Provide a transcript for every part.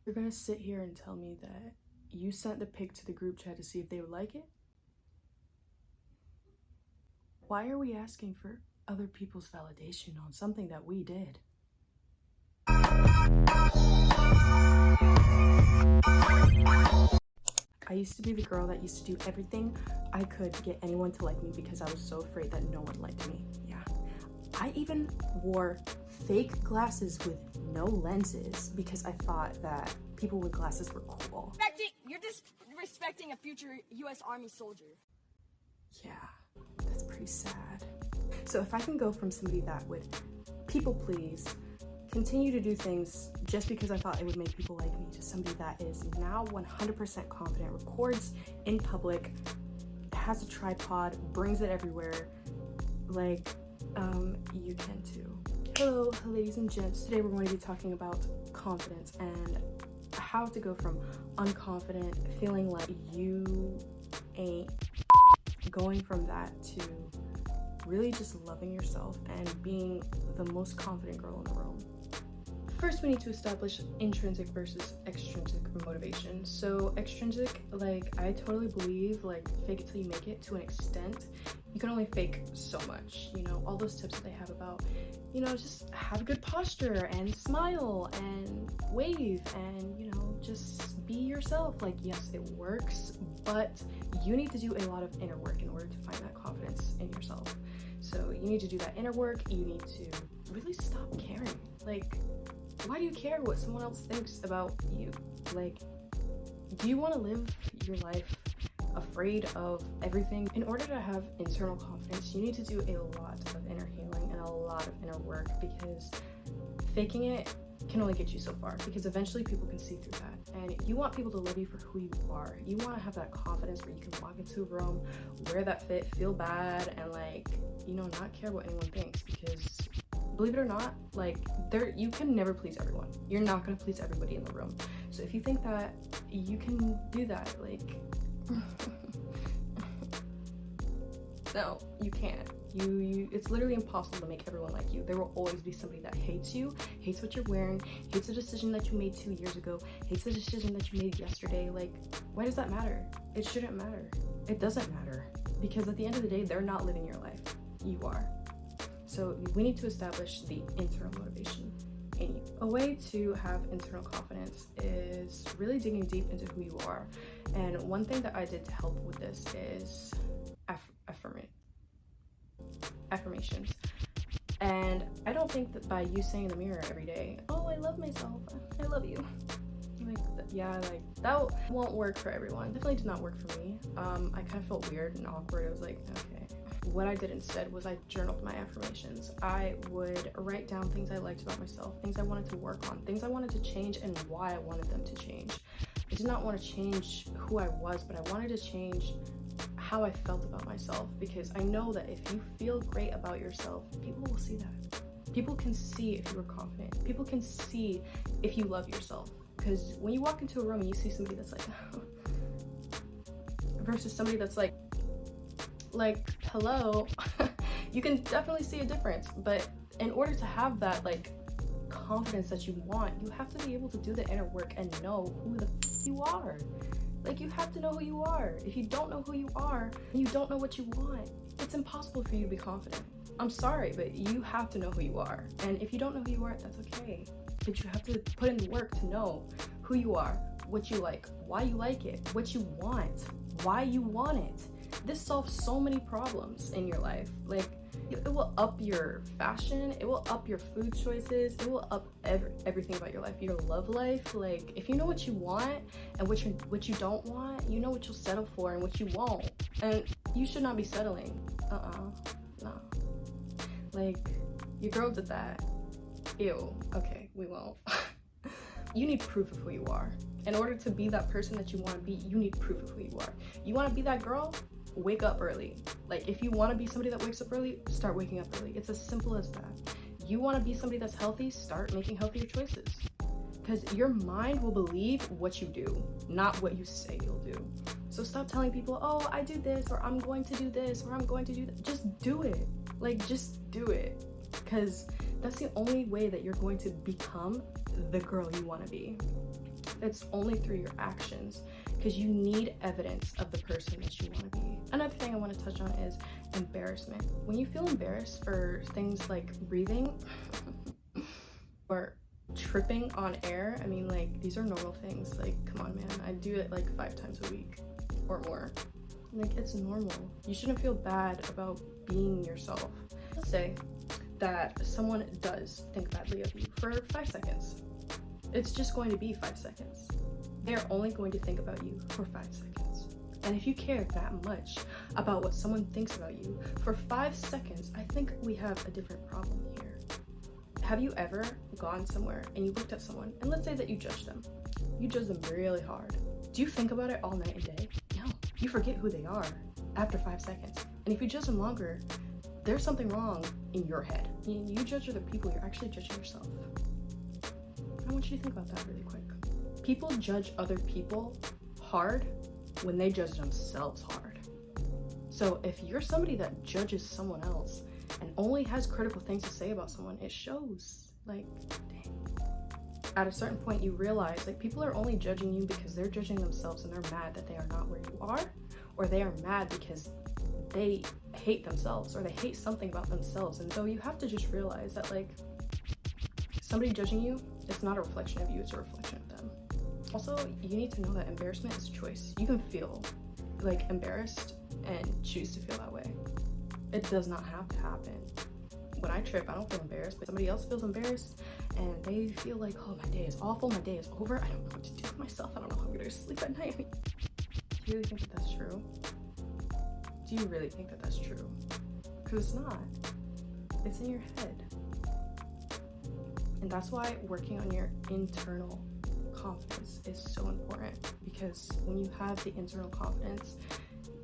You're gonna sit here and tell me that you sent the pic to the group chat to see if they would like it? Why are we asking for other people's validation on something that we did? I used to be the girl that used to do everything I could to get anyone to like me because I was so afraid that no one liked me. Yeah. I even wore fake glasses with no lenses because I thought that people with glasses were cool. You're disrespecting a future U.S. Army soldier. Yeah, that's pretty sad. So if I can go from somebody that would people please, continue to do things just because I thought it would make people like me, to somebody that is now 100% confident, records in public, has a tripod, brings it everywhere, like, you can too. Hello, ladies and gents. Today we're going to be talking about confidence and how to go from unconfident, feeling like you ain't, going from that to really just loving yourself and being the most confident girl in the room. First, we need to establish intrinsic versus extrinsic motivation. So extrinsic, like, I totally believe, like, fake it till you make it to an extent. You can only fake so much, you know, all those tips that they have about, you know, just have good posture and smile and wave and, you know, just be yourself. Like, yes, it works, but you need to do a lot of inner work in order to find that confidence in yourself. So you need to do that inner work. You need to really stop caring. Like, why do you care what someone else thinks about you? Like, do you want to live your life afraid of everything? In order to have internal confidence, you need to do a lot of inner healing and a lot of inner work, because faking it can only get you so far, because eventually people can see through that. And you want people to love you for who you are. You want to have that confidence where you can walk into a room, wear that fit, feel bad, and, like, you know, not care what anyone thinks, because believe it or not, like, you can never please everyone. You're not going to please everybody in the room. So if you think that you can do that, like, no, you can't. It's literally impossible to make everyone like you. There will always be somebody that hates you, hates what you're wearing, hates the decision that you made 2 years ago, hates the decision that you made yesterday. Like, why does that matter? It shouldn't matter. It doesn't matter, because at the end of the day, they're not living your life. You are. So we need to establish the internal motivation in you. A way to have internal confidence is really digging deep into who you are. And one thing that I did to help with this is affirmations. And I don't think that by you saying in the mirror every day, oh, I love myself, I love you, like, yeah, like, that won't work for everyone. Definitely did not work for me. I kind of felt weird and awkward. I was like, okay. What I did instead was I journaled my affirmations. I would write down things I liked about myself, things I wanted to work on, things I wanted to change, and why I wanted them to change. I did not want to change who I was, but I wanted to change how I felt about myself, because I know that if you feel great about yourself, people will see that. People can see if you are confident. People can see if you love yourself. Because when you walk into a room and you see somebody that's like versus somebody that's like hello, you can definitely see a difference. But in order to have that, like, confidence that you want, you have to be able to do the inner work and know who the you are. Like, you have to know who you are. If you don't know who you are and you don't know what you want, it's impossible for you to be confident. I'm sorry, but you have to know who you are. And if you don't know who you are, that's okay. But you have to put in the work to know who you are, what you like, why you like it, what you want, why you want it. This solves so many problems in your life. Like, it will up your fashion, it will up your food choices, it will up everything about your life, your love life. Like, if you know what you want and what you don't want, you know what you'll settle for and what you won't. And you should not be settling. No. Like, your girl did that. Ew. Okay, we won't. You need proof of who you are. In order to be that person that you want to be, you need proof of who you are. You want to be that girl? Wake up early. Like, if you want to be somebody that wakes up early, start waking up early. It's as simple as that. You want to be somebody that's healthy, start making healthier choices. Because your mind will believe what you do, not what you say you'll do. So stop telling people, oh, I do this, or I'm going to do this, or I'm going to do that. Just do it. Like, just do it. Because That's the only way that you're going to become the girl you want to be. It's only through your actions, because you need evidence of the person that you want to be. Another thing I want to touch on is embarrassment. When you feel embarrassed for things like breathing or tripping on air, I mean, like, these are normal things. Like, come on, man, I do it like 5 times a week or more. Like, it's normal. You shouldn't feel bad about being yourself. Let's say that someone does think badly of you for 5 seconds. It's just going to be 5 seconds. They're only going to think about you for 5 seconds. And if you care that much about what someone thinks about you for 5 seconds, I think we have a different problem here. Have you ever gone somewhere and you looked at someone, and let's say that you judge them. You judge them really hard. Do you think about it all night and day? No. You forget who they are after 5 seconds. And if you judge them longer, there's something wrong in your head. When you judge other people, you're actually judging yourself. I want you to think about that really quick. People judge other people hard when they judge themselves hard. So if you're somebody that judges someone else and only has critical things to say about someone, it shows. Like, dang. At a certain point, you realize, like, people are only judging you because they're judging themselves and they're mad that they are not where you are, or they are mad because they hate themselves or they hate something about themselves. And so you have to just realize that, like, somebody judging you, it's not a reflection of you, it's a reflection of them. Also, you need to know that embarrassment is a choice. You can feel like embarrassed and choose to feel that way. It does not have to happen. When I trip, I don't feel embarrassed, but somebody else feels embarrassed and they feel like, oh, my day is awful, my day is over, I don't know what to do with myself, I don't know how I'm gonna sleep at night. Do you really think that that's true? Do you really think that that's true? Because it's not. It's in your head. And that's why working on your internal confidence is so important, because when you have the internal confidence,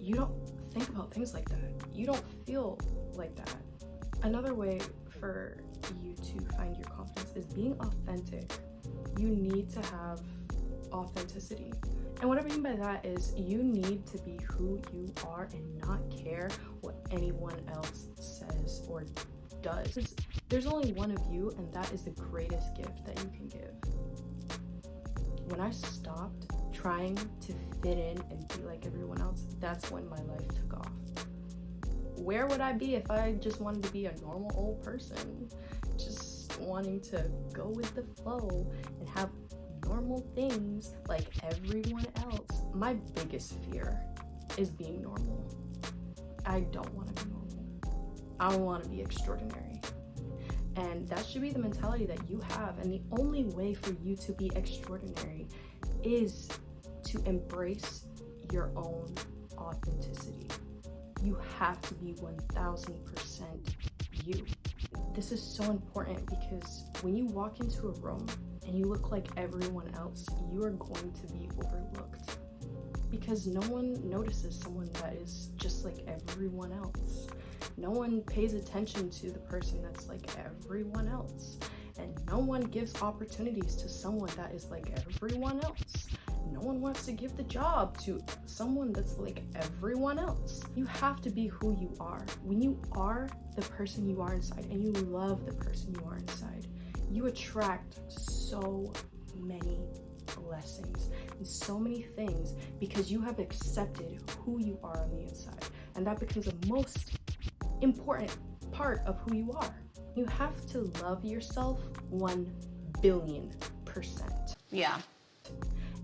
you don't think about things like that. You don't feel like that. Another way for you to find your confidence is being authentic. You need to have authenticity. And what I mean by that is you need to be who you are and not care what anyone else says or does. There's only one of you, and that is the greatest gift that you can give. When I stopped trying to fit in and be like everyone else, that's when my life took off. Where would I be if I just wanted to be a normal old person, just wanting to go with the flow and have normal things like everyone else? My biggest fear is being normal. I don't want to be normal. I want to be extraordinary. And that should be the mentality that you have. And the only way for you to be extraordinary is to embrace your own authenticity. You have to be 1000% you. This is so important because when you walk into a room and you look like everyone else, you are going to be overlooked, because no one notices someone that is just like everyone else. No one pays attention to the person that's like everyone else, and no one gives opportunities to someone that is like everyone else. No one wants to give the job to someone that's like everyone else. You have to be who you are. When you are the person you are inside and you love the person you are inside, you attract so many blessings and so many things because you have accepted who you are on the inside. And that becomes the most important part of who you are. You have to love yourself 1,000,000,000%. Yeah.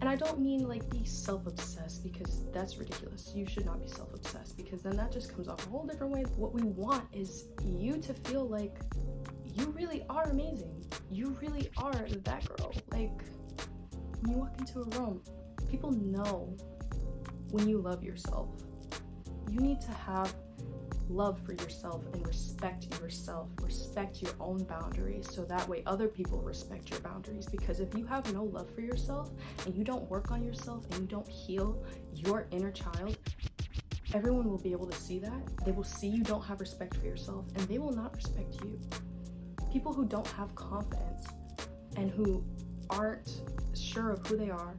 And I don't mean like be self-obsessed, because that's ridiculous. You should not be self-obsessed, because then that just comes off a whole different way. What we want is you to feel like you really are amazing. You really are that girl. Like, when you walk into a room, people know when you love yourself. You need to have love for yourself and respect yourself, respect your own boundaries, so that way other people respect your boundaries. Because if you have no love for yourself and you don't work on yourself and you don't heal your inner child, everyone will be able to see that. They will see you don't have respect for yourself, and they will not respect you. People who don't have confidence and who aren't sure of who they are,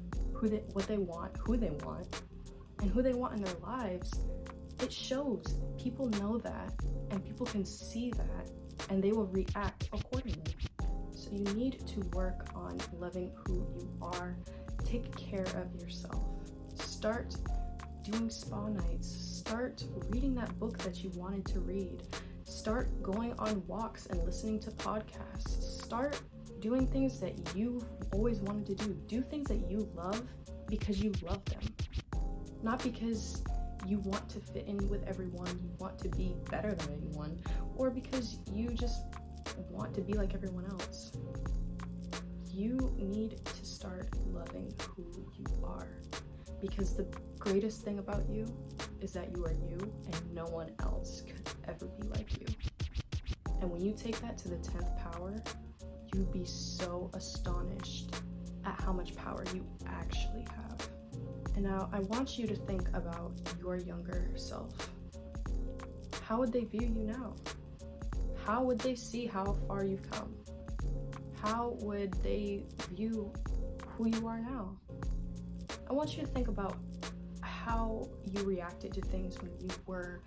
what they want, and who they want in their lives, it shows. People know that, and people can see that. and they will react accordingly. So you need to work on loving who you are. Take care of yourself. Start doing spa nights. Start reading that book that you wanted to read. Start going on walks and listening to podcasts. Start doing things that you've always wanted to do. Do things that you love because you love them, not because you want to fit in with everyone, you want to be better than anyone, or because you just want to be like everyone else. You need to start loving who you are, because the greatest thing about you is that you are you and no one else could ever be like you. And when you take that to the 10th power, you'd be so astonished at how much power you actually have. And now I want you to think about your younger self. How would they view you now? How would they see how far you've come? How would they view who you are now? I want you to think about how you reacted to things when you were,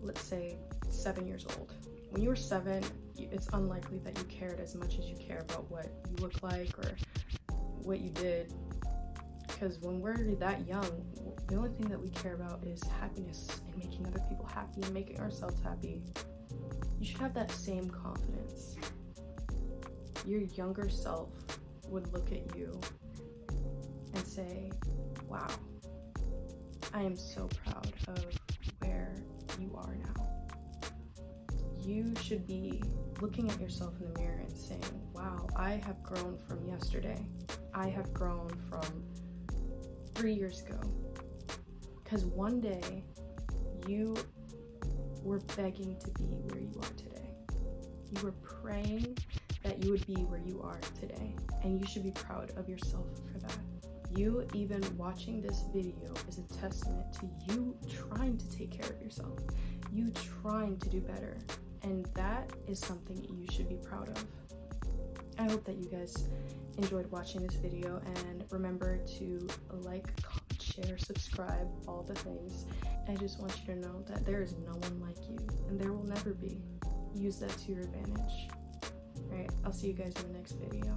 let's say, 7 years old. When you were 7, it's unlikely that you cared as much as you care about what you look like or what you did. Because when we're that young, the only thing that we care about is happiness and making other people happy and making ourselves happy. You should have that same confidence. Your younger self would look at you and say, wow, I am so proud of where you are now. You should be looking at yourself in the mirror and saying, wow, I have grown from yesterday. I have grown from 3 years ago. Because one day you were begging to be where you are today. You were praying that you would be where you are today. And you should be proud of yourself for that. You even watching this video is a testament to you trying to take care of yourself. You trying to do better. And that is something you should be proud of. I hope that you guys enjoyed watching this video, and remember to like, comment, share, subscribe, all the things. I just want you to know that there is no one like you, and there will never be. Use that to your advantage. Alright, I'll see you guys in the next video.